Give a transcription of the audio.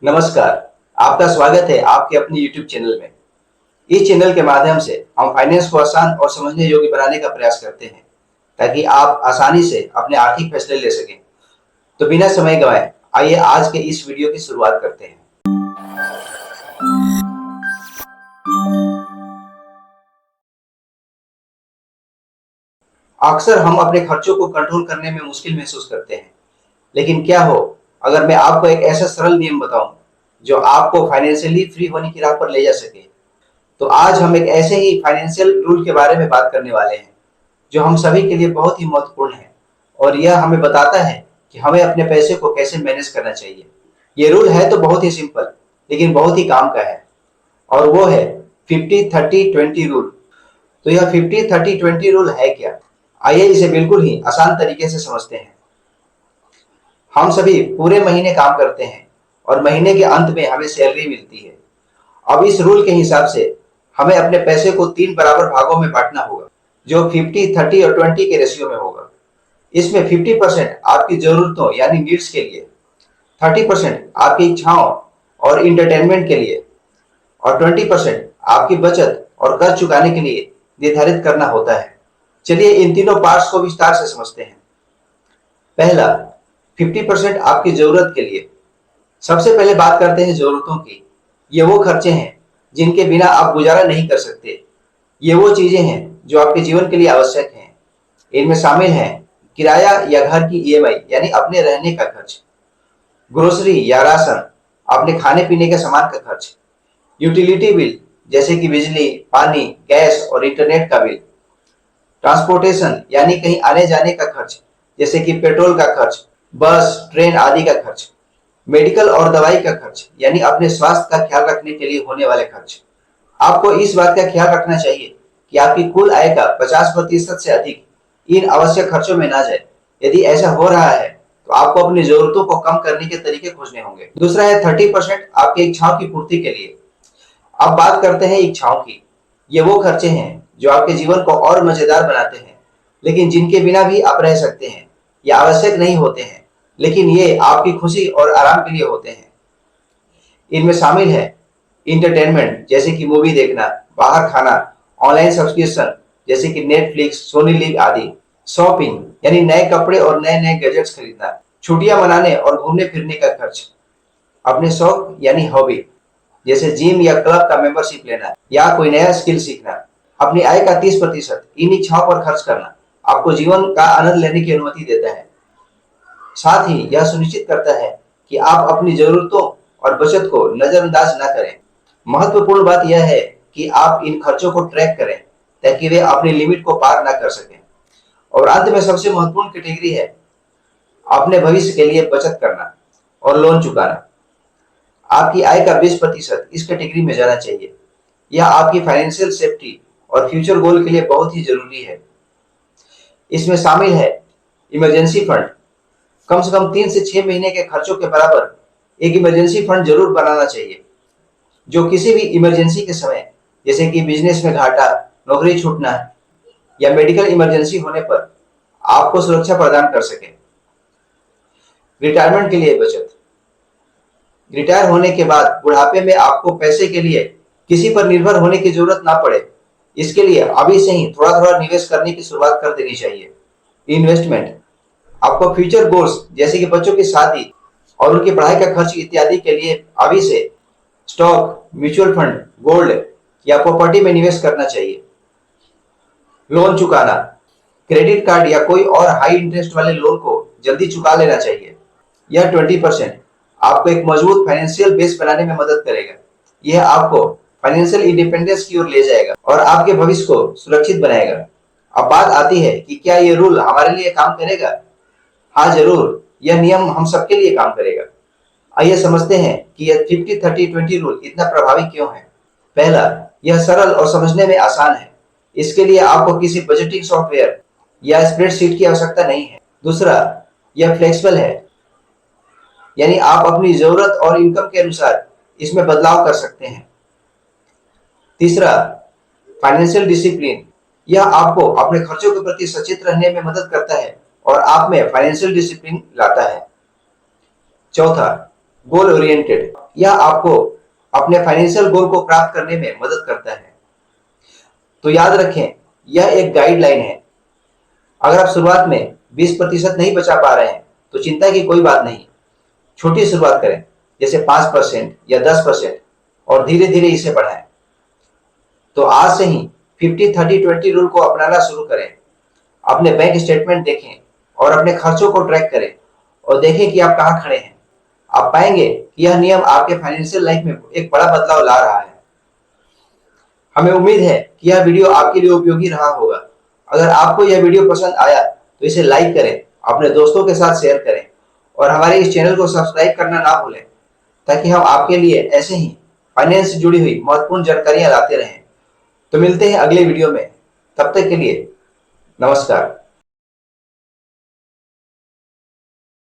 नमस्कार। आपका स्वागत है आपके अपने YouTube चैनल में। इस चैनल के माध्यम से हम फाइनेंस को आसान और समझने योग्य बनाने का प्रयास करते हैं ताकि आप आसानी से अपने आर्थिक फैसले ले सकें। तो बिना समय गंवाए आइए आज के इस वीडियो की शुरुआत करते हैं। अक्सर हम अपने खर्चों को कंट्रोल करने में मुश्किल महसूस करते हैं, लेकिन क्या हो अगर मैं आपको एक ऐसा सरल नियम बताऊं जो आपको फाइनेंशियली फ्री होने की राह पर ले जा सके। तो आज हम एक ऐसे ही फाइनेंशियल रूल के बारे में बात करने वाले हैं जो हम सभी के लिए बहुत ही महत्वपूर्ण है और यह हमें बताता है कि हमें अपने पैसे को कैसे मैनेज करना चाहिए। ये रूल है तो बहुत ही सिंपल लेकिन बहुत ही काम का है और वो है 50-30-20 रूल। तो यह 50-30-20 रूल है क्या? आइए इसे बिल्कुल ही आसान तरीके से समझते हैं। हम सभी पूरे महीने काम करते हैं और महीने के अंत में हमें सैलरी मिलती है। अब इस रूल के हिसाब से हमें अपने पैसे को 3 बराबर भागों में बांटना होगा जो 50, 30 और 20 के रेशियो में होगा। इसमें 50% आपकी जरूरतों यानी नीड्स के लिए, 30% आपकी इच्छाओं और इंटरटेनमेंट के लिए और 20% आपकी बचत और कर्ज चुकाने के लिए निर्धारित करना होता है। चलिए इन तीनों पार्ट्स को विस्तार से समझते हैं। पहला, 50% आपकी जरूरत के लिए। सबसे पहले बात करते हैं जरूरतों की। ये वो खर्चे हैं जिनके बिना आप गुजारा नहीं कर सकते। ये वो चीजें हैं जो आपके जीवन के लिए आवश्यक हैं। इनमें शामिल हैं किराया या घर की ईएमआई यानी अपने रहने का खर्च, ग्रोसरी या राशन, अपने खाने पीने के सामान का खर्च, यूटिलिटी बिल जैसे कि बिजली, पानी, गैस और इंटरनेट का बिल, ट्रांसपोर्टेशन यानी कहीं आने जाने का खर्च जैसे कि पेट्रोल का खर्च, बस, ट्रेन आदि का खर्च, मेडिकल और दवाई का खर्च यानी अपने स्वास्थ्य का ख्याल रखने के लिए होने वाले खर्च। आपको इस बात का ख्याल रखना चाहिए कि आपकी कुल आय का 50% से अधिक इन आवश्यक खर्चों में ना जाए। यदि ऐसा हो रहा है तो आपको अपनी जरूरतों को कम करने के तरीके खोजने होंगे। दूसरा है 30% आपकी इच्छाओं की पूर्ति के लिए। अब बात करते हैं इच्छाओं की। ये वो खर्चे हैं जो आपके जीवन को और मजेदार बनाते हैं लेकिन जिनके बिना भी आप रह सकते हैं। ये आवश्यक नहीं होते हैं लेकिन ये आपकी खुशी और आराम के लिए होते हैं। इनमें शामिल है इंटरटेनमेंट जैसे कि मूवी देखना, बाहर खाना, ऑनलाइन सब्सक्रिप्शन जैसे कि नेटफ्लिक्स, सोनी लिव आदि, शॉपिंग यानी नए कपड़े और नए नए गैजेट्स खरीदना, छुट्टियां मनाने और घूमने फिरने का खर्च, अपने शौक यानी हॉबी जैसे जिम या क्लब का मेंबरशिप लेना या कोई नया स्किल सीखना। अपनी आय का 30% इन इच्छाओं पर खर्च करना आपको जीवन का आनंद लेने की अनुमति देता है। साथ ही यह सुनिश्चित करता है कि आप अपनी जरूरतों और बचत को नजरअंदाज न करें। महत्वपूर्ण बात यह है कि आप इन खर्चों को ट्रैक करें ताकि वे अपनी लिमिट को पार न कर सकें। और अंत में सबसे महत्वपूर्ण कैटेगरी है अपने भविष्य के लिए बचत करना और लोन चुकाना। आपकी आय का 20% इस कैटेगरी में जाना चाहिए। यह आपकी फाइनेंशियल सेफ्टी और फ्यूचर गोल के लिए बहुत ही जरूरी है। इसमें शामिल है इमरजेंसी फंड। कम से कम 3 से 6 महीने के खर्चों के बराबर एक इमरजेंसी फंड जरूर बनाना चाहिए जो किसी भी इमरजेंसी के समय जैसे कि बिजनेस में घाटा, नौकरी छूटना या मेडिकल इमरजेंसी होने पर आपको सुरक्षा प्रदान कर सके। रिटायरमेंट के लिए बचत। रिटायर होने के बाद बुढ़ापे में आपको पैसे के लिए किसी पर निर्भर होने की जरूरत ना पड़े, इसके लिए अभी से ही थोड़ा थोड़ा निवेश करने की शुरुआत कर देनी चाहिए। इन्वेस्टमेंट आपको फ्यूचर गोल्स जैसे कि बच्चों की शादी और उनकी पढ़ाई का खर्च इत्यादि के लिए अभी से स्टॉक, म्यूचुअल फंड, गोल्ड या प्रॉपर्टी में निवेश करना चाहिए। लोन चुकाना, क्रेडिट कार्ड या कोई और हाई इंटरेस्ट वाले लोन को जल्दी चुका लेना चाहिए। यह 20% आपको एक मजबूत फाइनेंशियल बेस बनाने में मदद करेगा। यह आपको फाइनेंशियल इंडिपेंडेंस की ओर ले जाएगा और आपके भविष्य को सुरक्षित बनाएगा। अब बात आती है कि क्या यह रूल हमारे लिए काम करेगा? हाँ जरूर, यह नियम हम सबके लिए काम करेगा। आइए समझते हैं कि यह 50-30-20 रूल इतना प्रभावी क्यों है। पहला, यह सरल और समझने में आसान है। इसके लिए आपको किसी बजटिंग सॉफ्टवेयर या स्प्रेडशीट की आवश्यकता नहीं है। दूसरा, यह फ्लेक्सिबल है यानी आप अपनी जरूरत और इनकम के अनुसार इसमें बदलाव कर सकते हैं। तीसरा, फाइनेंशियल डिसिप्लिन। यह आपको अपने खर्चों के प्रति सचेत रहने में मदद करता है और आप में फाइनेंशियल डिसिप्लिन लाता है। चौथा, गोल ओरिएंटेड। यह आपको अपने फाइनेंशियल गोल को प्राप्त करने में मदद करता है। तो याद रखें, यह एक गाइडलाइन है। अगर आप शुरुआत में 20% नहीं बचा पा रहे हैं तो चिंता की कोई बात नहीं। छोटी शुरुआत करें, जैसे 5% या 10%, और धीरे धीरे इसे बढ़ाएं। तो आज से ही 50-30-20 रूल को अपनाना शुरू करें। अपने बैंक स्टेटमेंट देखें और अपने खर्चों को ट्रैक करें और देखें कि आप कहां खड़े हैं। आप पाएंगे कि यह नियम आपके फाइनेंशियल लाइफ में एक बड़ा बदलाव ला रहा है। हमें उम्मीद है कि यह वीडियो आपके लिए उपयोगी रहा होगा। अगर आपको यह वीडियो पसंद आया तो इसे लाइक करें, अपने दोस्तों के साथ शेयर करें और हमारे इस चैनल को सब्सक्राइब करना ना भूलें, ताकि हम आपके लिए ऐसे ही फाइनेंस से जुड़ी हुई महत्वपूर्ण जानकारियां लाते रहें। तो मिलते हैं अगले वीडियो में। तब तक के लिए नमस्कार।